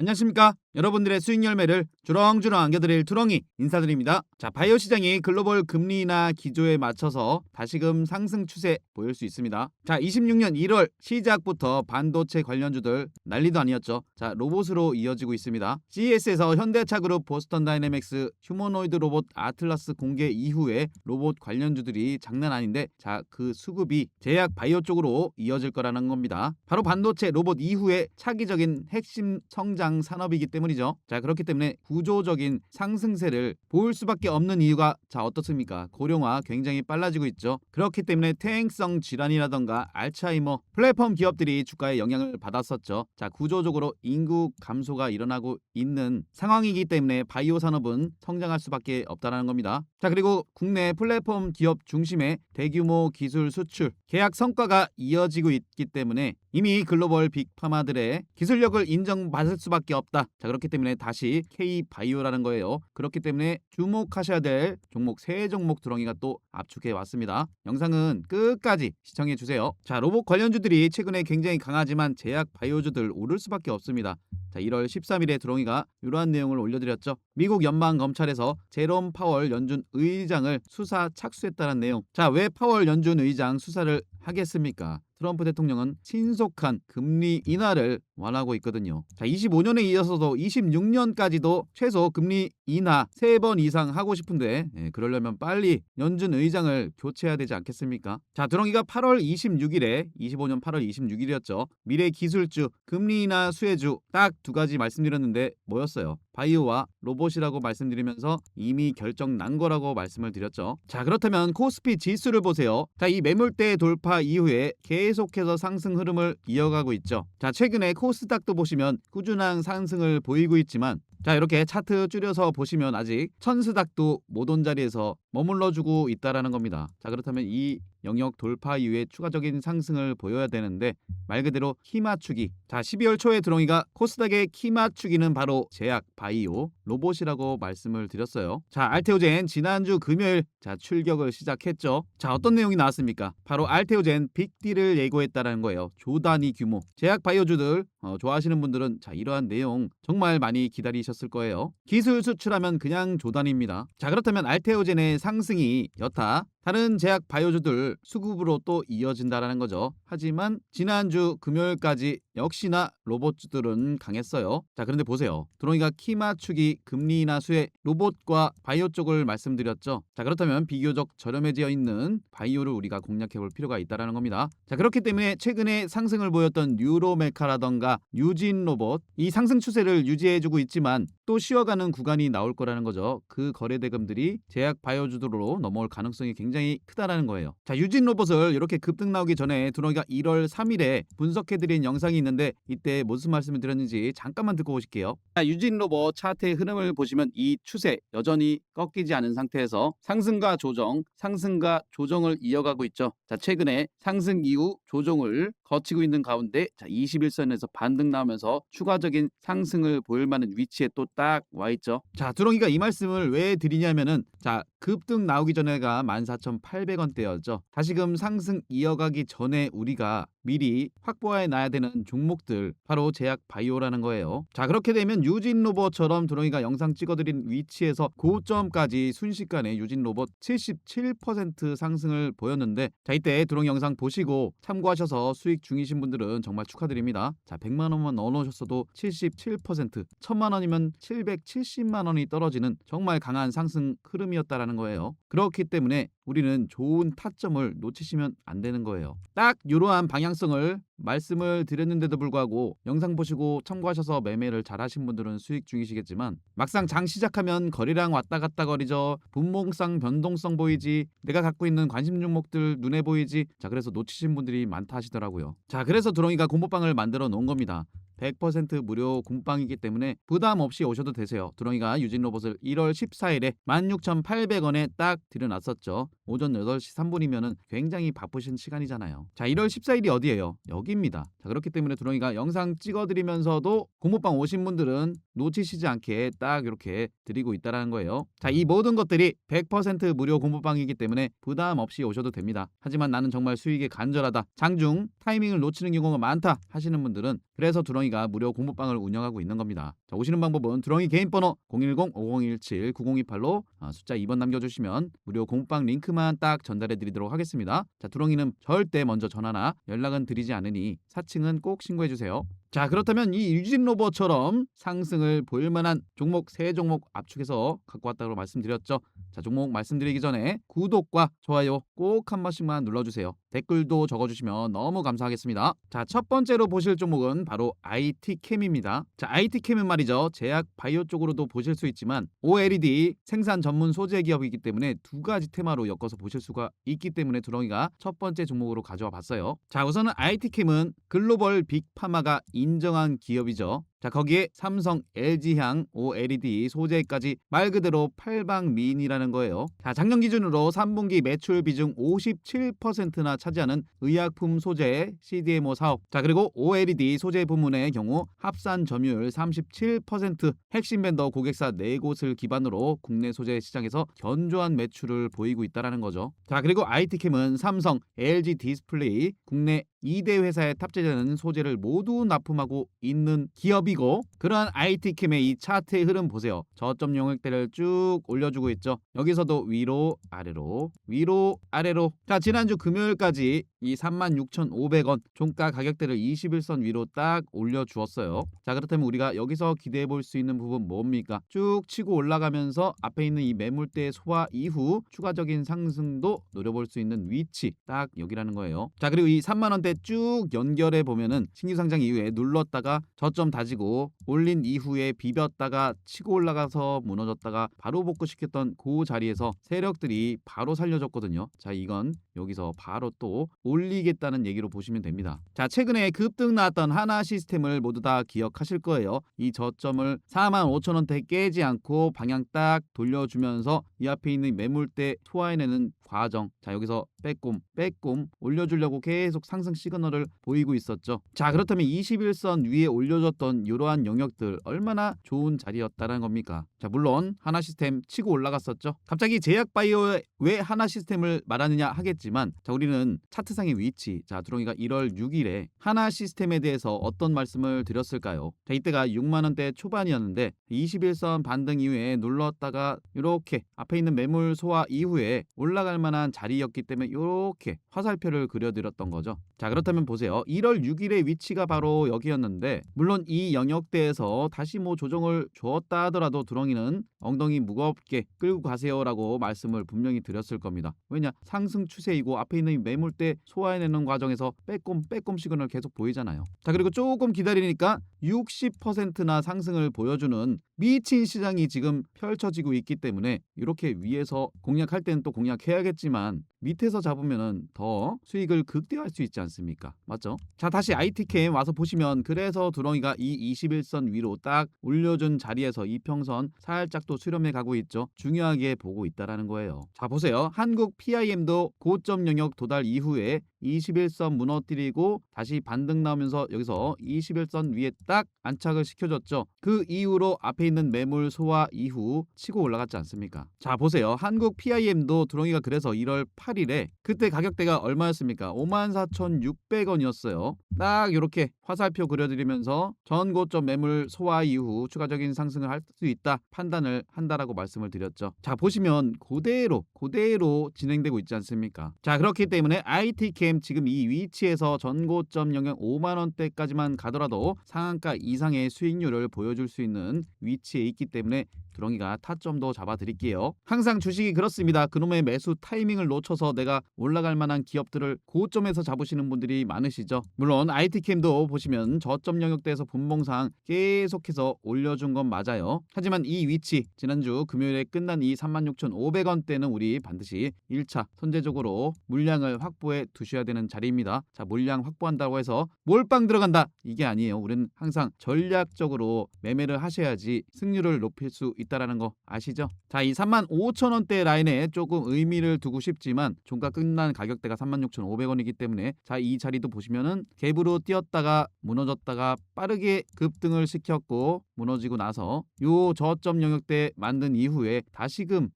안녕하십니까? 여러분들의 수익 열매를 주렁주렁 안겨드릴 투렁이 인사드립니다. 자, 바이오 시장이 글로벌 금리 인하 기조에 맞춰서 다시금 상승 추세 보일 수 있습니다. 자, 26년 1월 시작부터 반도체 관련주들 난리도 아니었죠. 자, 로봇으로 이어지고 있습니다. CES에서 현대차그룹, 보스턴 다이내믹스, 휴머노이드 로봇 아틀라스 공개 이후에 로봇 관련주들이 장난 아닌데, 자, 그 수급이 제약 바이오 쪽으로 이어질 거라는 겁니다. 바로 반도체 로봇 이후에 차기적인 핵심 성장 산업이기 때문이죠. 자, 그렇기 때문에 구조적인 상승세를 보일 수밖에 없는 이유가 어떻습니까? 고령화 굉장히 빨라지고 있죠. 그렇기 때문에 퇴행성 질환이라던가 알츠하이머 플랫폼 기업들이 주가에 영향을 받았었죠. 자, 구조적으로 인구 감소가 일어나고 있는 상황이기 때문에 바이오 산업은 성장할 수밖에 없다는 겁니다. 자, 그리고 국내 플랫폼 기업 중심의 대규모 기술 수출 계약 성과가 이어지고 있기 때문에 이미 글로벌 빅파마들의 기술력을 인정받을 수밖에 없다. 자, 그렇기 때문에 다시 K바이오라는 거예요. 그렇기 때문에 주목하셔야 될 종목 3종목 두렁이가 또 압축해 왔습니다. 영상은 끝까지 시청해 주세요. 자, 로봇 관련주들이 최근에 굉장히 강하지만 제약 바이오주들 오를 수밖에 없습니다. 자, 1월 13일에 두렁이가 이러한 내용을 올려드렸죠. 미국 연방검찰에서 제롬 파월 연준 의장을 수사 착수했다는 내용. 자, 왜 파월 연준 의장 수사를 하겠습니까? 트럼프 대통령은 신속한 금리 인하를 원하고 있거든요. 자, 25년에 이어서도 26년까지도 최소 금리 인하 3번 이상 하고 싶은데, 그러려면 빨리 연준 의장을 교체해야 되지 않겠습니까? 자, 두렁이가 8월 26일에 25년 8월 26일이었죠. 미래 기술주, 금리 인하 수혜주 딱 2가지 말씀드렸는데 뭐였어요? 바이오와 로봇이라고 말씀드리면서 이미 결정 난 거라고 말씀을 드렸죠. 자, 그렇다면 코스피 지수를 보세요. 자, 이 매물대 돌파 이후에 계속해서 상승 흐름을 이어가고 있죠. 자, 최근에 코스닥도 보시면 꾸준한 상승을 보이고 있지만, 자, 이렇게 차트 줄여서 보시면 아직 천스닥도 못 온 자리에서 머물러주고 있다라는 겁니다. 자, 그렇다면 이 영역 돌파 이후에 추가적인 상승을 보여야 되는데 말 그대로 키 맞추기. 자, 12월 초에 두렁이가 코스닥의 키 맞추기는 바로 제약, 바이오, 로봇이라고 말씀을 드렸어요. 자, 알테오젠 지난주 금요일 출격을 시작했죠. 자, 어떤 내용이 나왔습니까? 바로 알테오젠 빅딜을 예고했다는 거예요. 조 단위 규모. 제약 바이오주들 좋아하시는 분들은 이러한 내용 정말 많이 기다리셨을 거예요. 기술 수출하면 그냥 조 단위입니다. 자, 그렇다면 알테오젠의 상승이 여타 다른 제약 바이오주들 수급으로 또 이어진다라는 거죠. 하지만 지난주 금요일까지 역시나 로봇주들은 강했어요. 자, 그런데 보세요. 두렁이가 키 맞추기, 금리 인하 수혜, 로봇과 바이오 쪽을 말씀드렸죠. 자, 그렇다면 비교적 저렴해져 있는 바이오를 우리가 공략해 볼 필요가 있다라는 겁니다. 자, 그렇기 때문에 최근에 상승을 보였던 뉴로메카라던가 뉴진 로봇, 이 상승 추세를 유지해주고 있지만 또 쉬어가는 구간이 나올 거라는 거죠. 그 거래 대금들이 제약 바이오주들로 넘어올 가능성이 굉장히 크다라는 거예요. 자, 유진 로봇을 이렇게 급등 나오기 전에 두렁이가 1월 3일에 분석해드린 영상이 있는데 이때 무슨 말씀을 드렸는지 잠깐만 듣고 오실게요. 자, 유진 로봇 차트의 흐름을 보시면 이 추세 여전히 꺾이지 않은 상태에서 상승과 조정, 상승과 조정을 이어가고 있죠. 자, 최근에 상승 이후 조정을 거치고 있는 가운데 21선에서 반등 나오면서 추가적인 상승을 보일 만한 위치에 또 딱 와 있죠. 자, 두렁이가 이 말씀을 왜 드리냐면은, 자, 급등 나오기 전에가 14,800원대였죠. 다시금 상승 이어가기 전에 우리가 미리 확보해 놔야 되는 종목들 바로 제약 바이오라는 거예요. 자, 그렇게 되면 유진 로봇처럼 두렁이가 영상 찍어드린 위치에서 고점까지 순식간에 유진 로봇 77% 상승을 보였는데, 자, 이때 두렁이 영상 보시고 참고하셔서 수익 중이신 분들은 정말 축하드립니다. 자, 100만원만 넣어놓으셨어도 77%, 1000만원이면 770만원이 떨어지는 정말 강한 상승 흐름이었다라는 거예요. 그렇기 때문에 우리는 좋은 타점을 놓치시면 안 되는 거예요. 딱 이러한 방향성을 말씀을 드렸는데도 불구하고 영상 보시고 참고하셔서 매매를 잘 하신 분들은 수익 중이시겠지만, 막상 장 시작하면 거래량 왔다 갔다 거리죠. 분봉상 변동성 보이지, 내가 갖고 있는 관심 종목들 눈에 보이지. 자, 그래서 놓치신 분들이 많다 하시더라고요. 자, 그래서 두렁이가 공모방을 만들어 놓은 겁니다. 100% 무료 공방이기 때문에 부담 없이 오셔도 되세요. 두렁이가 유진 로봇을 1월 14일에 16,800원에 딱 들여놨었죠. 오전 8시 3분이면은 굉장히 바쁘신 시간이잖아요. 자, 1월 14일이 어디예요? 여기입니다. 자, 그렇기 때문에 두렁이가 영상 찍어드리면서도 공모방 오신 분들은 놓치시지 않게 딱 이렇게 드리고 있다는 거예요. 자, 이 모든 것들이 100% 무료 공모방이기 때문에 부담 없이 오셔도 됩니다. 하지만 나는 정말 수익이 간절하다, 장중 타이밍을 놓치는 경우가 많다 하시는 분들은, 그래서 두렁이가 두렁이가 무료 공부방을 운영하고 있는 겁니다. 자, 오시는 방법은 두렁이 개인 번호 010-5017-9028로 숫자 2번 남겨주시면 무료 공부방 링크만 딱 전달해 드리도록 하겠습니다. 자, 두렁이는 절대 먼저 전화나 연락은 드리지 않으니 사칭은 꼭 신고해 주세요. 자, 그렇다면 이 유진 로버처럼 상승을 보일 만한 종목 3종목 압축해서 갖고 왔다고 말씀드렸죠. 자, 종목 말씀드리기 전에 구독과 좋아요 꼭 한 번씩만 눌러주세요. 댓글도 적어주시면 너무 감사하겠습니다. 자, 첫 번째로 보실 종목은 바로 IT캠입니다. 자, IT캠은 말이죠. 제약 바이오 쪽으로도 보실 수 있지만 OLED 생산 전문 소재 기업이기 때문에 두 가지 테마로 엮어서 보실 수가 있기 때문에 두렁이가 첫 번째 종목으로 가져와 봤어요. 자, 우선은 IT캠은 글로벌 빅파마가 인정한 기업이죠. 자, 거기에 삼성, LG향, OLED 소재까지 말 그대로 팔방미인이라는 거예요. 자, 작년 기준으로 3분기 매출 비중 57%나 차지하는 의약품 소재 CDMO 사업. 자, 그리고 OLED 소재 부문의 경우 합산 점유율 37%, 핵심 벤더 고객사 4곳을 기반으로 국내 소재 시장에서 견조한 매출을 보이고 있다는 거죠. 자, 그리고 IT캠은 삼성, LG 디스플레이, 국내 2대 회사에 탑재되는 소재를 모두 납품하고 있는 기업이고, 그러한 IT캠의 이 차트의 흐름 보세요. 저점 영역대를 쭉 올려주고 있죠. 여기서도 위로 아래로 위로 아래로. 자, 지난주 금요일까지 이 36,500원 종가 가격대를 21선 위로 딱 올려주었어요. 자, 그렇다면 우리가 여기서 기대해 볼 수 있는 부분 뭡니까? 쭉 치고 올라가면서 앞에 있는 이 매물대 소화 이후 추가적인 상승도 노려볼 수 있는 위치 딱 여기라는 거예요. 자, 그리고 이 3만원대 쭉 연결해 보면은 신규 상장 이후에 눌렀다가 저점 다지고 올린 이후에 비볐다가 치고 올라가서 무너졌다가 바로 복구시켰던 그 자리에서 세력들이 바로 살려줬거든요. 자, 이건 여기서 바로 또 올리겠다는 얘기로 보시면 됩니다. 자, 최근에 급등 나왔던 하나 시스템을 모두 다 기억하실 거예요. 이 저점을 45,000원대 깨지 않고 방향 딱 돌려주면서 이 앞에 있는 매물대 소화해내는 과정. 자, 여기서 빼꼼 올려주려고 계속 상승 시그널을 보이고 있었죠. 자, 그렇다면 21선 위에 올려줬던 이러한 영역들 얼마나 좋은 자리였다는 겁니까? 자, 물론 하나 시스템 치고 올라갔었죠. 갑자기 제약바이오에 왜 하나 시스템을 말하느냐 하겠지만, 자, 우리는 차트상의 위치. 자, 두렁이가 1월 6일에 하나 시스템에 대해서 어떤 말씀을 드렸을까요? 자, 이때가 6만원대 초반이었는데 21선 반등 이후에 눌렀다가 이렇게 앞에 있는 매물 소화 이후에 올라갈 만한 자리였기 때문에 이렇게 화살표를 그려드렸던 거죠. 자, 그렇다면 보세요. 1월 6일의 위치가 바로 여기였는데, 물론 이 영역대에서 다시 뭐 조정을 주었다 하더라도 두렁이는 엉덩이 무겁게 끌고 가세요라고 말씀을 분명히 드렸을 겁니다. 왜냐? 상승 추세이고 앞에 있는 이 매물대 소화해내는 과정에서 빼꼼 시그널 계속 보이잖아요. 자, 그리고 조금 기다리니까 60%나 상승을 보여주는 미친 시장이 지금 펼쳐지고 있기 때문에 이렇게 위에서 공략할 때는 또 공략해야겠지만 밑에서 잡으면은 더 수익을 극대화할 수 있지 않습니까? 맞죠? 자, 다시 IT캠 와서 보시면 그래서 두렁이가 이 21선 위로 딱 올려준 자리에서 이평선 살짝 또 수렴해 가고 있죠. 중요하게 보고 있다라는 거예요. 자, 보세요. 한국 PIM도 고점 영역 도달 이후에 21선 무너뜨리고 다시 반등 나오면서 여기서 21선 위에 딱 안착을 시켜줬죠. 그 이후로 앞에 있는 매물 소화 이후 치고 올라갔지 않습니까? 자, 보세요. 한국 PIM도 두렁이가 그래서 1월 8일에 그때 가격대가 얼마였습니까? 54,600원이었어요. 딱 이렇게 화살표 그려드리면서 전 고점 매물 소화 이후 추가적인 상승을 할 수 있다 판단을 한다라고 말씀을 드렸죠. 자, 보시면 그대로 진행되고 있지 않습니까? 자, 그렇기 때문에 IT캠 지금 이 위치에서 전고점 영역 5만원대까지만 가더라도 상한가 이상의 수익률을 보여줄 수 있는 위치에 있기 때문에 두렁이가 타점도 잡아드릴게요. 항상 주식이 그렇습니다. 그놈의 매수 타이밍을 놓쳐서 내가 올라갈 만한 기업들을 고점에서 잡으시는 분들이 많으시죠. 물론 IT캠도 보시면 저점 영역대에서 분봉상 계속해서 올려준 건 맞아요. 하지만 이 위치 지난주 금요일에 끝난 이 36,500원대는 우리 반드시 1차 선제적으로 물량을 확보해 두셔야 되는 자리입니다. 자, 물량 확보한다고 해서 몰빵 들어간다 이게 아니에요. 우리는 항상 전략적으로 매매를 하셔야지 승률을 높일 수 있다라는 거 아시죠? 자, 이 35,000원대 라인에 조금 의미를 두고 싶지만 종가 끝난 가격대가 36,500원이기 때문에 자, 이 자리도 보시면은 갭으로 뛰었다가 무너졌다가 빠르게 급등을 시켰고 무너지고 나서 요 저점 영역대 만든 이후에 다시금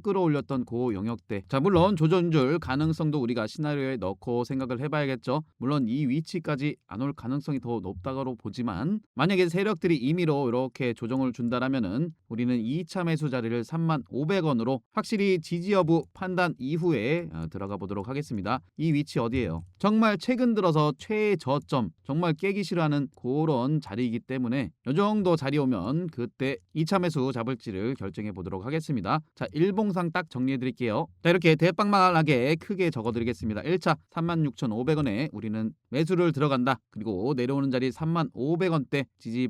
끌어올렸던 그 영역대. 자, 물론 조전줄 가능성도 우리가 시나리오에 넣고 생각을 해봐야겠죠. 물론 이 위치까지 안 올 가능성이 더 높다고 보지만 만약에 세력들이 임의로 이렇게 조정을 준다라면은 우리는 2차 매수 자리를 35,500원으로 확실히 지지 여부 판단 이후에 들어가 보도록 하겠습니다. 이 위치 어디예요? 정말 최근 들어서 최저점, 정말 깨기 싫어하는 그런 자리이기 때문에 이 정도 자리 오면 그때 2차 매수 잡을지를 결정해 보도록 하겠습니다. 자, 일봉상 딱 정리해 드릴게요. 자, 이렇게 대빵만하게 크게 적어 드리겠습니다. 1차 36,500원에 우리는 매수를 들어간다. 그리고 내려오는 자리 35,500원대 지지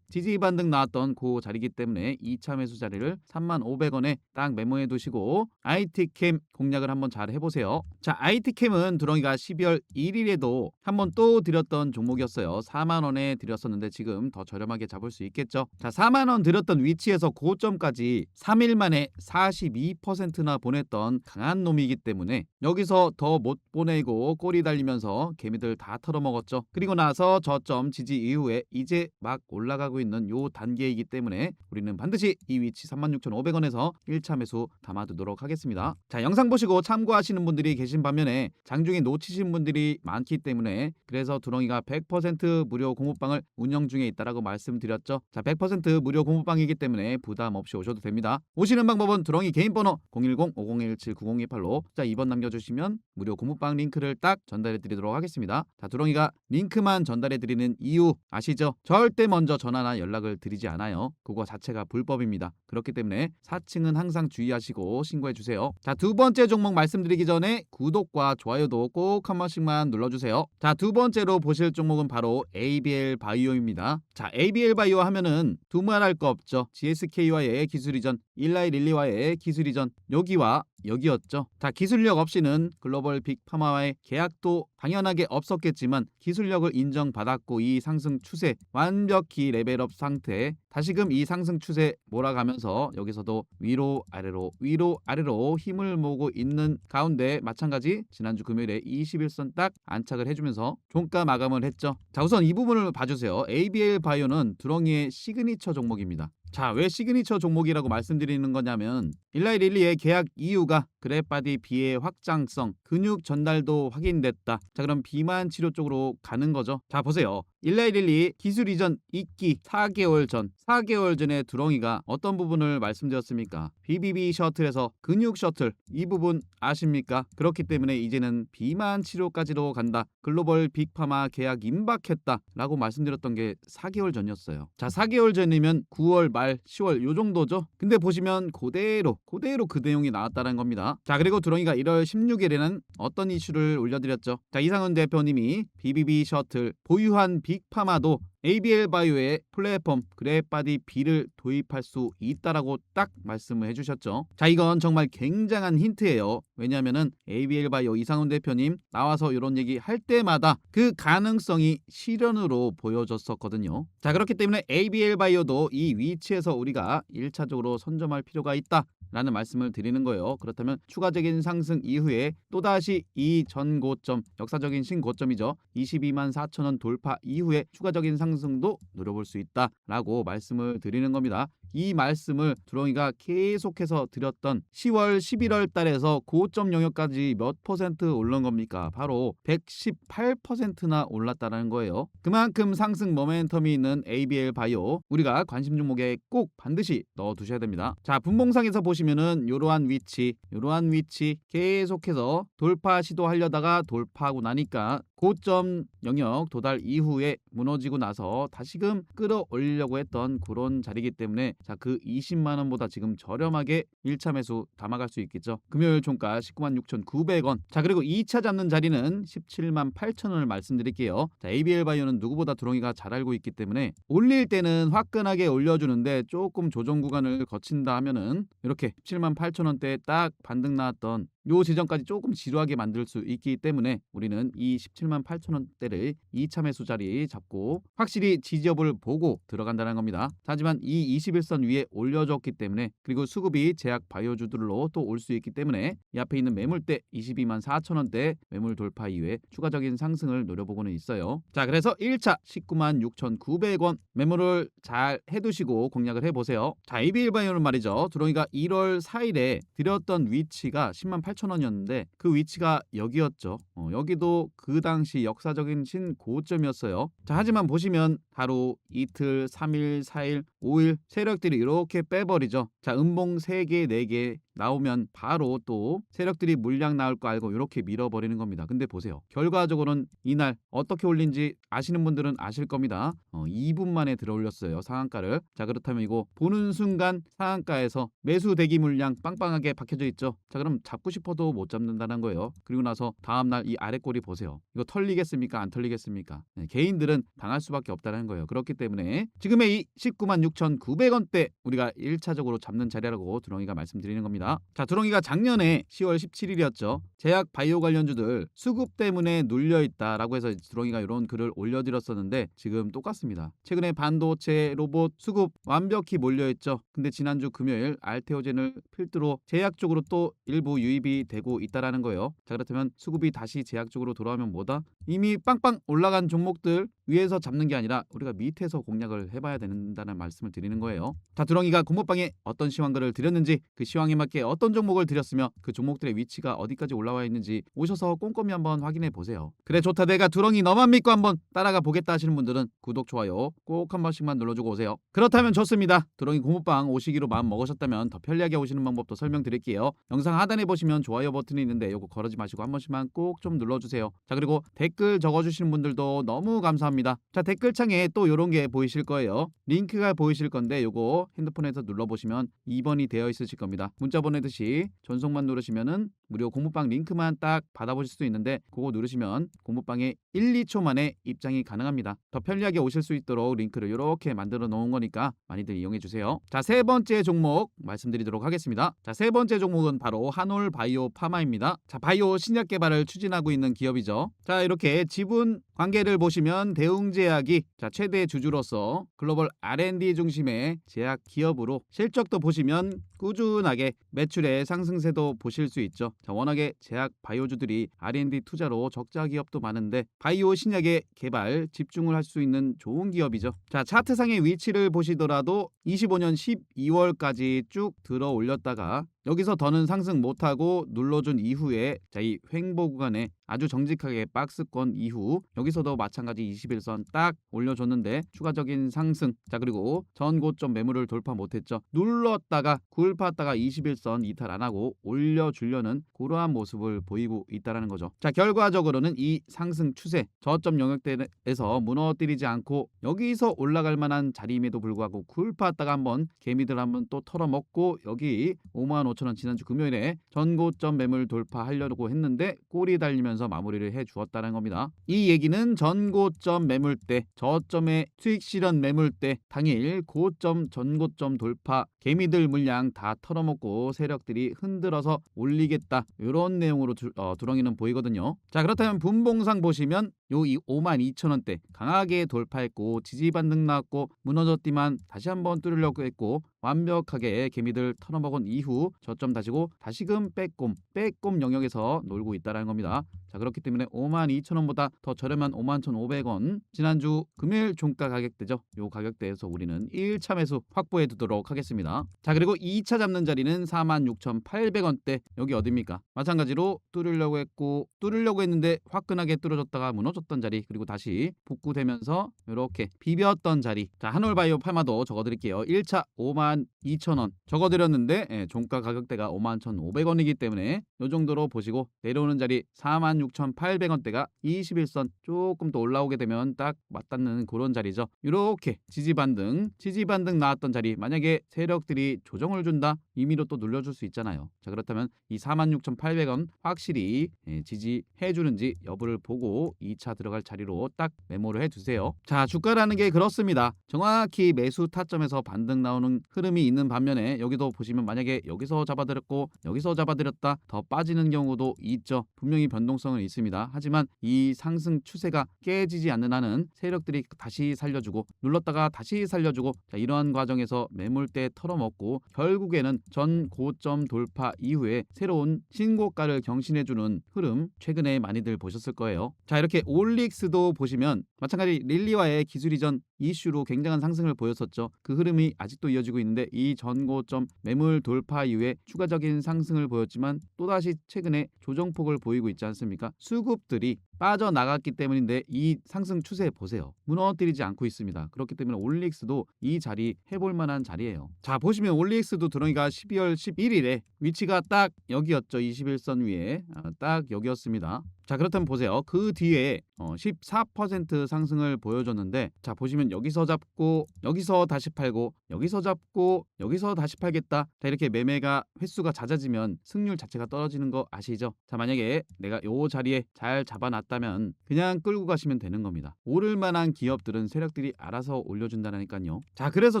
반등 나왔던 그 자리이기 때문에 2차 매수 자리를 35,500원에 딱 메모해 두시고 IT캠 공략을 한번 잘 해보세요. 자, IT캠은 두렁이가 12월 1일에도 한번 또 드렸던 종목이었어요. 4만원에 드렸었는데 지금 더 저렴하게 잡을 수 있겠죠. 자, 4만원 드렸던 위치에서 고점까지 3일 만에 42%나 보냈던 강한 놈이기 때문에 여기서 더 못 보내고 꼬리 달리면서 개미들 다 털어먹었죠. 그리고 나서 저점 지지 이후에 이제 막 올라가고 있는 요 단계이기 때문에 우리는 반드시 이 위치 36,500원에서 1차 매수 담아두도록 하겠습니다. 자, 영상 보시고 참고하시는 분들이 계신 반면에 장중에 놓치신 분들이 많기 때문에 그래서 두렁이가 100% 무료 공부방을 운영 중에 있다라고 말씀드렸죠. 자, 100% 무료 공부방이기 때문에 부담 없이 오셔도 됩니다. 오시는 방법은 두렁이 개인 번호 010-5017-9028로 자, 2번 남겨주시면 무료 공부방 링크를 딱 전달해 드리도록 하겠습니다. 자, 두렁이가 링크만 전달해 드리는 이유 아시죠? 절대 먼저 전화나 연락을 드리지 않아요. 그거 자체가 불법입니다. 그렇기 때문에 사칭은 항상 주의하시고 신고해 주세요. 자, 두 번째 종목 말씀드리기 전에 구독과 좋아요도 꼭 한 번씩만 눌러주세요. 자, 두 번째로 보실 종목은 바로 ABL 바이오입니다. 자, ABL 바이오 하면은 두말할 거 없죠. GSK와의 기술 이전, 일라이 릴리와의 기술 이전, 여기와 여기였죠. 자, 기술력 없이는 글로벌 빅파마와의 계약도 당연하게 없었겠지만 기술력을 인정받았고 이 상승 추세 완벽히 레벨업 상태 다시금 이 상승 추세 몰아가면서 여기서도 위로 아래로 힘을 모으고 있는 가운데 마찬가지 지난주 금요일에 21선 딱 안착을 해주면서 종가 마감을 했죠. 자, 우선 이 부분을 봐주세요. ABL 바이오는 두렁이의 시그니처 종목입니다. 자, 왜 시그니처 종목이라고 말씀드리는 거냐면 일라이 릴리의 계약 이유가 그래바디 B의 확장성, 근육 전달도 확인됐다. 자, 그럼 비만 치료 쪽으로 가는 거죠. 자, 보세요. 일라이 릴리 기술 이전 있기 4개월 전에 두렁이가 어떤 부분을 말씀드렸습니까? BBB 셔틀에서 근육 셔틀 이 부분 아십니까? 그렇기 때문에 이제는 비만 치료까지도 간다. 글로벌 빅파마 계약 임박했다 라고 말씀드렸던 게 4개월 전이었어요. 자, 4개월 전이면 9월 말 10월 요 정도죠. 근데 보시면 그대로 그 내용이 나왔다는 겁니다. 자, 그리고 두렁이가 1월 16일에는 어떤 이슈를 올려드렸죠. 자, 이상은 대표님이 BBB 셔틀 보유한 빅파마도 ABL 바이오의 플랫폼 그래바디 B를 도입할 수 있다라고 딱 말씀을 해주셨죠. 자, 이건 정말 굉장한 힌트예요. 왜냐하면은 ABL 바이오 이상훈 대표님 나와서 이런 얘기 할 때마다 그 가능성이 실현으로 보여졌었거든요. 자, 그렇기 때문에 ABL 바이오도 이 위치에서 우리가 1차적으로 선점할 필요가 있다 라는 말씀을 드리는 거예요. 그렇다면 추가적인 상승 이후에 또다시 이 전 고점 역사적인 신고점이죠. 22만 4천원 돌파 이후에 추가적인 상승도 노려볼 수 있다 라고 말씀을 드리는 겁니다. 이 말씀을 두렁이가 계속해서 드렸던 10월 11월 달에서 고점 영역까지 몇 퍼센트 오른 겁니까? 바로 118%나 올랐다는 거예요. 그만큼 상승 모멘텀이 있는 ABL 바이오 우리가 관심 종목에 꼭 반드시 넣어 두셔야 됩니다. 자, 분봉상에서 보시면은 이러한 위치 계속해서 돌파 시도하려다가 돌파하고 나니까 고점 영역 도달 이후에 무너지고 나서 다시금 끌어올리려고 했던 그런 자리이기 때문에 자, 그 20만원보다 지금 저렴하게 1차 매수 담아갈 수 있겠죠. 금요일 종가 19만 6,900원. 자, 그리고 2차 잡는 자리는 17만 8천원을 말씀드릴게요. 자, ABL 바이오는 누구보다 두렁이가 잘 알고 있기 때문에 올릴 때는 화끈하게 올려주는데 조금 조정 구간을 거친다 하면은 이렇게 17만 8천원대에 딱 반등 나왔던 요 지점까지 조금 지루하게 만들 수 있기 때문에 우리는 이 17만 8천 원대를 2차 매수 자리 잡고 확실히 지지협을 보고 들어간다는 겁니다. 하지만 이 21선 위에 올려줬기 때문에, 그리고 수급이 제약 바이오주들로 또 올 수 있기 때문에 이 앞에 있는 매물대 22만 4천 원대 매물 돌파 이후에 추가적인 상승을 노려보고는 있어요. 자, 그래서 1차 19만 6,900원 매물을 잘 해두시고 공략을 해보세요. 자, AB일바이오는 말이죠. 드롱이가 1월 4일에 드렸던 위치가 10만 8천 원이었는데 그 위치가 여기였죠. 여기도 그 당시 역사적인 신고점이었어요. 자, 하지만 보시면 하루, 이틀, 3일, 4일, 5일 세력들이 이렇게 빼버리죠. 자, 음봉 3개, 4개 나오면 바로 또 세력들이 물량 나올 거 알고 이렇게 밀어버리는 겁니다. 근데 보세요. 결과적으로는 이날 어떻게 올린지 아시는 분들은 아실 겁니다. 2분 만에 들어올렸어요. 상한가를. 자, 그렇다면 이거 보는 순간 상한가에서 매수 대기 물량 빵빵하게 박혀져 있죠. 자, 그럼 잡고 싶어도 못 잡는다는 거예요. 그리고 나서 다음날 이 아래 꼬리 보세요. 이거 털리겠습니까? 안 털리겠습니까? 네, 개인들은 당할 수밖에 없다는 거예요. 그렇기 때문에 지금의 이 19만 6,900원대 우리가 1차적으로 잡는 자리라고 드롱이가 말씀드리는 겁니다. 자, 드롱이가 작년에 10월 17일이었죠. 제약 바이오 관련주들 수급 때문에 눌려있다라고 해서 드롱이가 이런 글을 올려드렸었는데 지금 똑같습니다. 최근에 반도체, 로봇, 수급 완벽히 몰려있죠. 근데 지난주 금요일 알테오젠을 필두로 제약 쪽으로 또 일부 유입이 되고 있다라는 거예요. 자, 그렇다면 수급이 다시 제약 쪽으로 돌아오면 뭐다? 이미 빵빵 올라간 종목들 위에서 잡는 게 아니라 우리가 밑에서 공략을 해봐야 된다는 말씀을 드리는 거예요. 자, 드롱이가 공모방에 어떤 시황글을 드렸는지, 그 시황에 맞게 어떤 종목을 드렸으며 그 종목들의 위치가 어디까지 올라와 있는지 오셔서 꼼꼼히 한번 확인해 보세요. 그래, 좋다, 내가 드롱이 너만 믿고 한번 따라가 보겠다 하시는 분들은 구독, 좋아요 꼭 한 번씩만 눌러주고 오세요. 그렇다면 좋습니다. 드롱이 공모방 오시기로 마음 먹으셨다면 더 편리하게 오시는 방법도 설명드릴게요. 영상 하단에 보시면 좋아요 버튼이 있는데 요거 거르지 마시고 한 번씩만 꼭 좀 눌러주세요. 자, 그리고 댓글 적어주시는 분들도 너무 감사합니다. 자, 댓글창에 또 요런 게 보이실 거예요. 링크가 보이실 건데 요거 핸드폰에서 눌러보시면 2번이 되어 있으실 겁니다. 문자 보내듯이 전송만 누르시면은 무료 공모방 링크만 딱 받아보실 수 있는데 그거 누르시면 공모방에 1, 2초 만에 입장이 가능합니다. 더 편리하게 오실 수 있도록 링크를 이렇게 만들어 놓은 거니까 많이들 이용해 주세요. 자, 세 번째 종목 말씀드리도록 하겠습니다. 자, 세 번째 종목은 바로 한올 바이오 파마입니다. 자, 바이오 신약 개발을 추진하고 있는 기업이죠. 자, 이렇게 지분 관계를 보시면 대웅제약이 자 최대 주주로서 글로벌 R&D 중심의 제약 기업으로 실적도 보시면 꾸준하게 매출의 상승세도 보실 수 있죠. 자, 워낙에 제약 바이오주들이 R&D 투자로 적자 기업도 많은데 바이오 신약의 개발 집중을 할 수 있는 좋은 기업이죠. 자, 차트상의 위치를 보시더라도 25년 12월까지 쭉 들어 올렸다가 여기서 더는 상승 못하고 눌러준 이후에 자, 이 횡보 구간에 아주 정직하게 박스권 이후 여기서도 마찬가지 21선 딱 올려줬는데 추가적인 상승. 자, 그리고 전 고점 매물을 돌파 못했죠. 눌렀다가 굴팠다가 21선 이탈 안하고 올려주려는 그러한 모습을 보이고 있다는 거죠. 자, 결과적으로는 이 상승 추세 저점 영역대에서 무너뜨리지 않고 여기서 올라갈 만한 자리임에도 불구하고 굴팠다가 한번 개미들 한번 또 털어먹고 여기 5만 5천 원 지난주 금요일에 전고점 매물 돌파하려고 했는데 꼬리 달리면서 마무리를 해주었다는 겁니다. 이 얘기는 전고점 매물대 저점의 수익 실현 매물대 당일 고점 전고점 돌파 개미들 물량 다 털어먹고 세력들이 흔들어서 올리겠다 이런 내용으로 두렁이는 보이거든요. 자, 그렇다면 분봉상 보시면 요 52,000원대 강하게 돌파했고 지지 반등 나왔고 무너졌지만 다시 한번 뚫으려고 했고 완벽하게 개미들 털어먹은 이후 저점 다시고 다시금 빼꼼 영역에서 놀고 있다는 겁니다. 자, 그렇기 때문에 52,000원보다 더 저렴한 51,500원 지난주 금요일 종가 가격대죠. 요 가격대에서 우리는 1차 매수 확보해 두도록 하겠습니다. 자, 그리고 2차 잡는 자리는 46,800원대 여기 어딥니까? 마찬가지로 뚫으려고 했는데 화끈하게 뚫어졌다가 무너졌던 자리 그리고 다시 복구되면서 이렇게 비볐던 자리. 자, 한올바이오 파마도 적어드릴게요. 1차 52,000원 적어드렸는데 종가 가격대가 51,500원이기 때문에 이 정도로 보시고 내려오는 자리 46,800원대가 21선 조금 더 올라오게 되면 딱 맞닿는 그런 자리죠. 이렇게 지지반등 나왔던 자리 만약에 세력들이 조정을 준다 임의로 또 눌러줄 수 있잖아요. 자, 그렇다면 이 46,800원 확실히 지지해 주는지 여부를 보고 2차 들어갈 자리로 딱 메모를 해두세요. 자, 주가라는 게 그렇습니다. 정확히 매수 타점에서 반등 나오는 흐름이 있는 반면에 여기도 보시면 만약에 여기서 잡아들였고 여기서 잡아들였다 더 빠지는 경우도 있죠. 분명히 변동성은 있습니다. 하지만 이 상승 추세가 깨지지 않는 한은 세력들이 다시 살려주고 눌렀다가 다시 살려주고, 자, 이러한 과정에서 매물대 털어먹고 결국에는 전 고점 돌파 이후에 새로운 신고가를 경신해주는 흐름 최근에 많이들 보셨을 거예요. 자, 이렇게 올릭스도 보시면 마찬가지 릴리와의 기술 이전 이슈로 굉장한 상승을 보였었죠. 그 흐름이 아직도 이어지고 있는데 이 전고점 매물 돌파 이후에 추가적인 상승을 보였지만 또다시 최근에 조정폭을 보이고 있지 않습니까? 수급들이 빠져나갔기 때문인데 이 상승 추세 보세요. 무너뜨리지 않고 있습니다. 그렇기 때문에 올릭스도 이 자리 해볼 만한 자리예요. 자, 보시면 올릭스도 드렁이가 12월 11일에 위치가 딱 여기였죠. 21선 위에 딱 여기였습니다. 자, 그렇다면 보세요. 그 뒤에 14% 상승을 보여줬는데, 자, 보시면 여기서 잡고 여기서 다시 팔고 여기서 잡고 여기서 다시 팔겠다. 자, 이렇게 매매가 횟수가 잦아지면 승률 자체가 떨어지는 거 아시죠? 자, 만약에 내가 요 자리에 잘 잡아놨다면 그냥 끌고 가시면 되는 겁니다. 오를 만한 기업들은 세력들이 알아서 올려준다니까요. 자, 그래서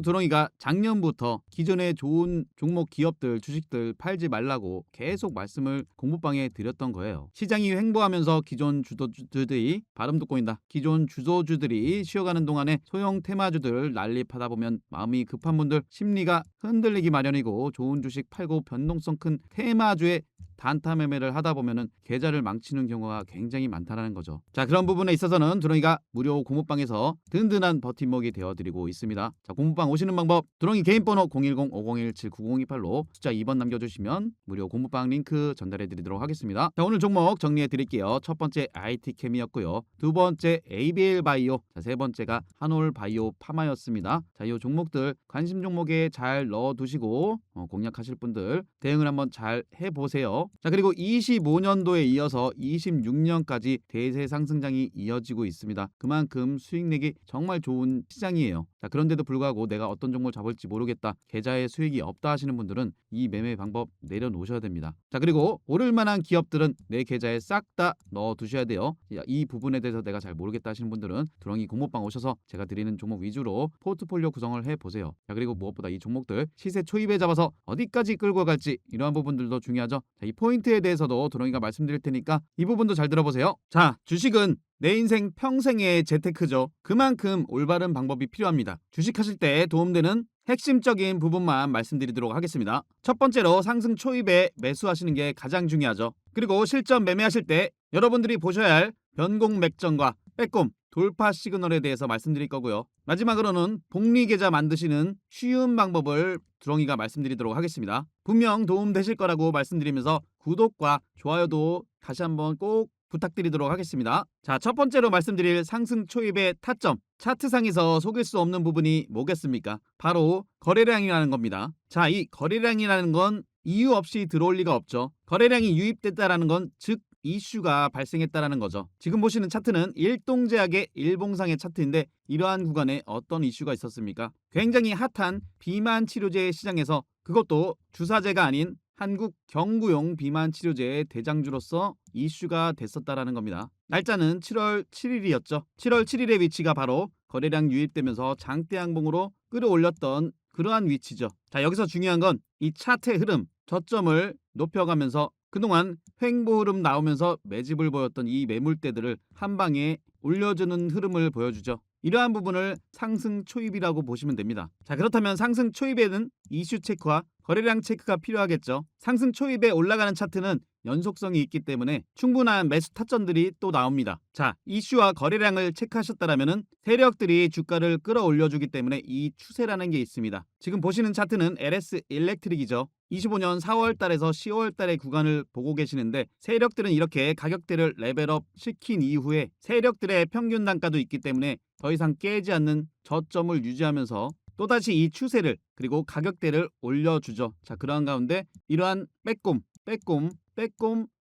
드렁이가 작년부터 기존의 좋은 종목 기업들 주식들 팔지 말라고 계속 말씀을 공부방에 드렸던 거예요. 시장이 횡보하면서 기존 주도주들이 발음도 꼬인다. 기존 주도주들이 쉬어가는 동안에 소형 테마주들 난립하다 보면 마음이 급한 분들 심리가 흔들리기 마련이고, 좋은 주식 팔고 변동성 큰 테마주에 단타 매매를 하다 보면은 계좌를 망치는 경우가 굉장히 많다는 거죠. 자, 그런 부분에 있어서는 드렁이가 무료 공모방에서 든든한 버팀목이 되어드리고 있습니다. 자, 공모방 오시는 방법, 드렁이 개인 번호 010-5017-9028로 숫자 2번 남겨주시면 무료 공모방 링크 전달해드리도록 하겠습니다. 자, 오늘 종목 정리해드릴게요. 첫 번째 IT캠이었고요. 두 번째 ABL 바이오, 자, 세 번째가 한올 바이오 파마였습니다. 자, 이 종목들 관심 종목에 잘 넣어두시고 공략하실 분들 대응을 한번 잘 해보세요. 자, 그리고 25년도에 이어서 26년까지 대세 상승장이 이어지고 있습니다. 그만큼 수익 내기 정말 좋은 시장이에요. 자, 그런데도 불구하고 내가 어떤 종목을 잡을지 모르겠다, 계좌에 수익이 없다 하시는 분들은 이 매매 방법 내려놓으셔야 됩니다. 자, 그리고 오를 만한 기업들은 내 계좌에 싹 다 넣어두셔야 돼요. 이 부분에 대해서 내가 잘 모르겠다 하시는 분들은 드렁이 공모방 오셔서 제가 드리는 종목 위주로 포트폴리오 구성을 해보세요. 자, 그리고 무엇보다 이 종목들 시세 초입에 잡아서 어디까지 끌고 갈지 이러한 부분들도 중요하죠. 자, 이 포인트에 대해서도 드렁이가 말씀드릴 테니까 이 부분도 잘 들어보세요. 자, 주식은 내 인생 평생의 재테크죠. 그만큼 올바른 방법이 필요합니다. 주식하실 때 도움되는 핵심적인 부분만 말씀드리도록 하겠습니다. 첫 번째로 상승 초입에 매수하시는 게 가장 중요하죠. 그리고 실전 매매하실 때 여러분들이 보셔야 할 변공 맥점과 빼꼼 돌파 시그널에 대해서 말씀드릴 거고요. 마지막으로는 복리 계좌 만드시는 쉬운 방법을 드렁이가 말씀드리도록 하겠습니다. 분명 도움되실 거라고 말씀드리면서 구독과 좋아요도 다시 한번 꼭 부탁드리도록 하겠습니다. 자, 첫 번째로 말씀드릴 상승 초입의 타점, 차트상에서 속일 수 없는 부분이 뭐겠습니까? 바로 거래량이라는 겁니다. 자, 이 거래량이라는 건 이유 없이 들어올 리가 없죠. 거래량이 유입됐다라는 건 즉 이슈가 발생했다라는 거죠. 지금 보시는 차트는 일동제약의 일봉상의 차트인데 이러한 구간에 어떤 이슈가 있었습니까? 굉장히 핫한 비만 치료제 시장에서, 그것도 주사제가 아닌 한국 경구용 비만 치료제의 대장주로서 이슈가 됐었다라는 겁니다. 날짜는 7월 7일이었죠. 7월 7일의 위치가 바로 거래량 유입되면서 장대 양봉으로 끌어올렸던 그러한 위치죠. 자, 여기서 중요한 건 이 차트의 흐름, 저점을 높여가면서 그동안 횡보 흐름 나오면서 매집을 보였던 이 매물대들을 한 방에 올려주는 흐름을 보여주죠. 이러한 부분을 상승 초입이라고 보시면 됩니다. 자, 그렇다면 상승 초입에는 이슈 체크와 거래량 체크가 필요하겠죠. 상승 초입에 올라가는 차트는 연속성이 있기 때문에 충분한 매수 타점들이 또 나옵니다. 자, 이슈와 거래량을 체크하셨다면 세력들이 주가를 끌어올려주기 때문에 이 추세라는 게 있습니다. 지금 보시는 차트는 LS 일렉트릭이죠. 25년 4월 달에서 10월 달의 구간을 보고 계시는데 세력들은 이렇게 가격대를 레벨업 시킨 이후에 세력들의 평균 단가도 있기 때문에 더 이상 깨지 않는 저점을 유지하면서 또다시 이 추세를 그리고 가격대를 올려주죠. 자, 그러한 가운데 이러한 빼꼼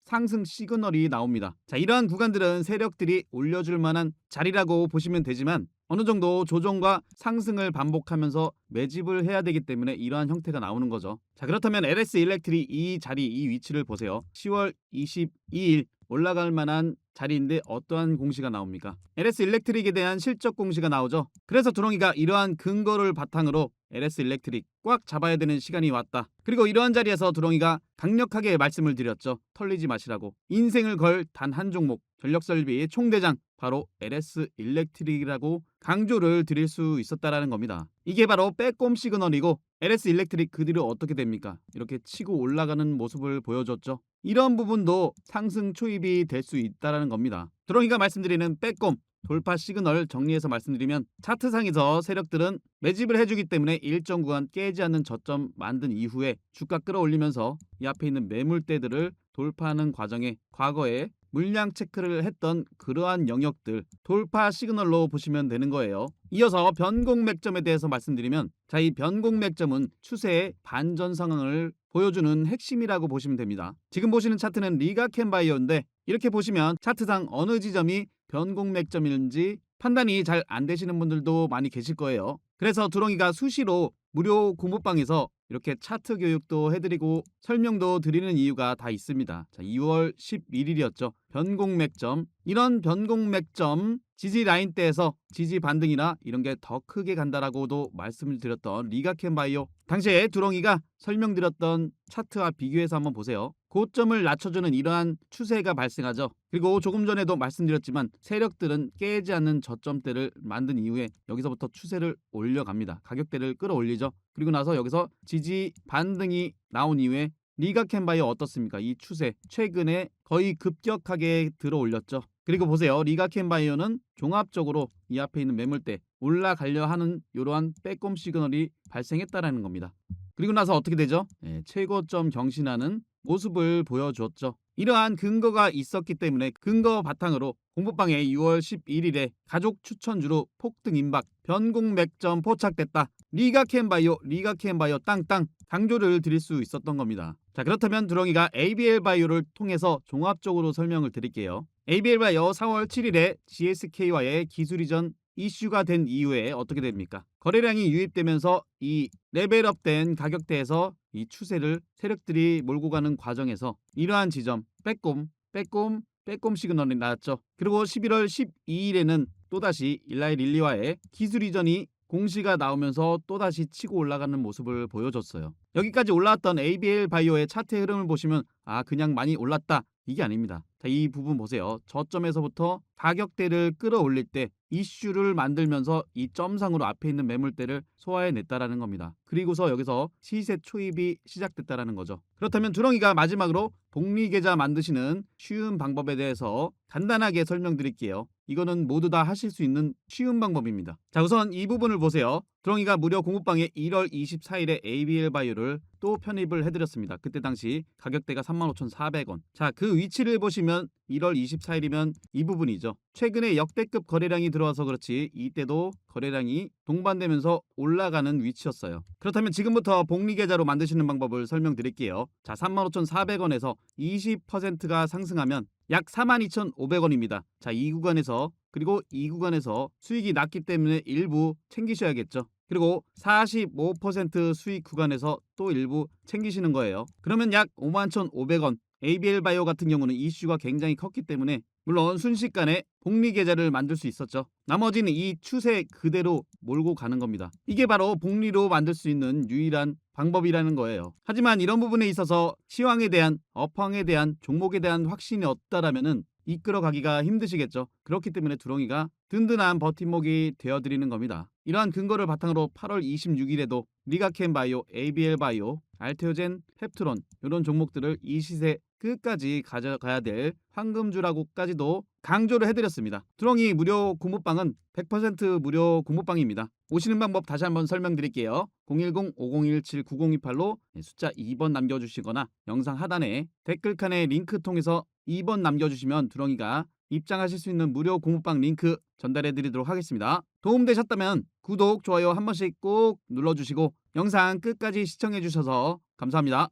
상승 시그널이 나옵니다. 자, 이러한 구간들은 세력들이 올려줄 만한 자리라고 보시면 되지만 어느 정도 조정과 상승을 반복하면서 매집을 해야 되기 때문에 이러한 형태가 나오는 거죠. 자, 그렇다면 LS 일렉트릭 이 자리, 이 위치를 보세요. 10월 22일 올라갈 만한 자리인데 어떠한 공시가 나옵니까? LS 일렉트릭에 대한 실적 공시가 나오죠. 그래서 두렁이가 이러한 근거를 바탕으로 LS 일렉트릭 꽉 잡아야 되는 시간이 왔다. 그리고 이러한 자리에서 두렁이가 강력하게 말씀을 드렸죠. 털리지 마시라고. 인생을 걸 단 한 종목, 전력설비 총대장 바로 LS 일렉트릭이라고 강조를 드릴 수 있었다라는 겁니다. 이게 바로 빼꼼 시그널이고 LS 일렉트릭 그 뒤로 어떻게 됩니까? 이렇게 치고 올라가는 모습을 보여줬죠. 이런 부분도 상승 초입이 될 수 있다라는 겁니다. 두렁이가 말씀드리는 빼꼼 돌파 시그널 정리해서 말씀드리면 차트상에서 세력들은 매집을 해주기 때문에 일정 구간 깨지 않는 저점 만든 이후에 주가 끌어올리면서 이 앞에 있는 매물대들을 돌파하는 과정에 과거에 물량 체크를 했던 그러한 영역들 돌파 시그널로 보시면 되는 거예요. 이어서 변곡맥점에 대해서 말씀드리면 자, 이 변곡맥점은 추세의 반전 상황을 보여주는 핵심이라고 보시면 됩니다. 지금 보시는 차트는 리가켄바이오인데 이렇게 보시면 차트상 어느 지점이 변곡맥점인지 판단이 잘 안 되시는 분들도 많이 계실 거예요. 그래서 두렁이가 수시로 무료 공부방에서 이렇게 차트 교육도 해드리고 설명도 드리는 이유가 다 있습니다. 자, 2월 11일이었죠. 변곡맥점. 이런 변곡맥점 지지 라인대에서 지지 반등이나 이런 게 더 크게 간다라고도 말씀을 드렸던 리가켄바이오. 당시에 두렁이가 설명드렸던 차트와 비교해서 한번 보세요. 고점을 낮춰주는 이러한 추세가 발생하죠. 그리고 조금 전에도 말씀드렸지만 세력들은 깨지 않는 저점대를 만든 이후에 여기서부터 추세를 올려갑니다. 가격대를 끌어올리죠. 그리고 나서 여기서 지지 반등이 나온 이후에 리가켄바이오 어떻습니까? 이 추세 최근에 거의 급격하게 들어 올렸죠. 그리고 보세요. 리가켄바이오는 종합적으로 이 앞에 있는 매물대 올라가려 하는 이러한 빼꼼 시그널이 발생했다라는 겁니다. 그리고 나서 어떻게 되죠? 최고점 경신하는 모습을 보여줬죠. 이러한 근거가 있었기 때문에 근거 바탕으로 공부방에 6월 11일에 가족 추천주로 폭등 임박 변곡맥점 포착됐다. 리가켄바이오 땅땅 강조를 드릴 수 있었던 겁니다. 자, 그렇다면 두렁이가 ABL바이오를 통해서 종합적으로 설명을 드릴게요. ABL바이오 4월 7일에 GSK와의 기술 이전 이슈가 된 이후에 어떻게 됩니까? 거래량이 유입되면서 이 레벨업된 가격대에서 이 추세를 세력들이 몰고 가는 과정에서 이러한 지점 빼꼼 시그널이 나왔죠. 그리고 11월 12일에는 또다시 일라이 릴리와의 기술 이전이 공시가 나오면서 또다시 치고 올라가는 모습을 보여줬어요. 여기까지 올라왔던 ABL 바이오의 차트 흐름을 보시면 그냥 많이 올랐다. 이게 아닙니다. 자, 이 부분 보세요. 저점에서부터 가격대를 끌어올릴 때 이슈를 만들면서 이 점상으로 앞에 있는 매물대를 소화해냈다라는 겁니다. 그리고서 여기서 시세 초입이 시작됐다라는 거죠. 그렇다면 두렁이가 마지막으로 복리 계좌 만드시는 쉬운 방법에 대해서 간단하게 설명드릴게요. 이거는 모두 다 하실 수 있는 쉬운 방법입니다. 자, 우선 이 부분을 보세요. 두렁이가 무료 공부방에 1월 24일에 ABL 바이오를 또 편입을 해드렸습니다. 그때 당시 가격대가 35,400원. 자, 그 위치를 보시면 1월 24일이면 이 부분이죠. 최근에 역대급 거래량이 들어와서 그렇지 이때도 거래량이 동반되면서 올라가는 위치였어요. 그렇다면 지금부터 복리 계좌로 만드시는 방법을 설명드릴게요. 자, 35,400원에서 20%가 상승하면 약 42,500원입니다. 자, 이 구간에서 그리고 이 구간에서 수익이 낮기 때문에 일부 챙기셔야겠죠. 그리고 45% 수익 구간에서 또 일부 챙기시는 거예요. 그러면 약 51,500원. ABL 바이오 같은 경우는 이슈가 굉장히 컸기 때문에 물론 순식간에 복리 계좌를 만들 수 있었죠. 나머지는 이 추세 그대로 몰고 가는 겁니다. 이게 바로 복리로 만들 수 있는 유일한 방법이라는 거예요. 하지만 이런 부분에 있어서 시황에 대한 업황에 대한 종목에 대한 확신이 없다라면은 이끌어가기가 힘드시겠죠. 그렇기 때문에 두렁이가 든든한 버팀목이 되어드리는 겁니다. 이러한 근거를 바탕으로 8월 26일에도 리가켄바이오, ABL바이오, 알테오젠, 펩트론 이런 종목들을 이 시세 끝까지 가져가야 될 황금주라고까지도 강조를 해드렸습니다. 두렁이 무료 공부방은 100% 무료 공부방입니다. 오시는 방법 다시 한번 설명드릴게요. 010-5017-9028로 숫자 2번 남겨주시거나 영상 하단에 댓글칸에 링크 통해서 2번 남겨주시면 두렁이가 입장하실 수 있는 무료 공부방 링크 전달해드리도록 하겠습니다. 도움되셨다면 구독, 좋아요 한 번씩 꼭 눌러주시고 영상 끝까지 시청해주셔서 감사합니다.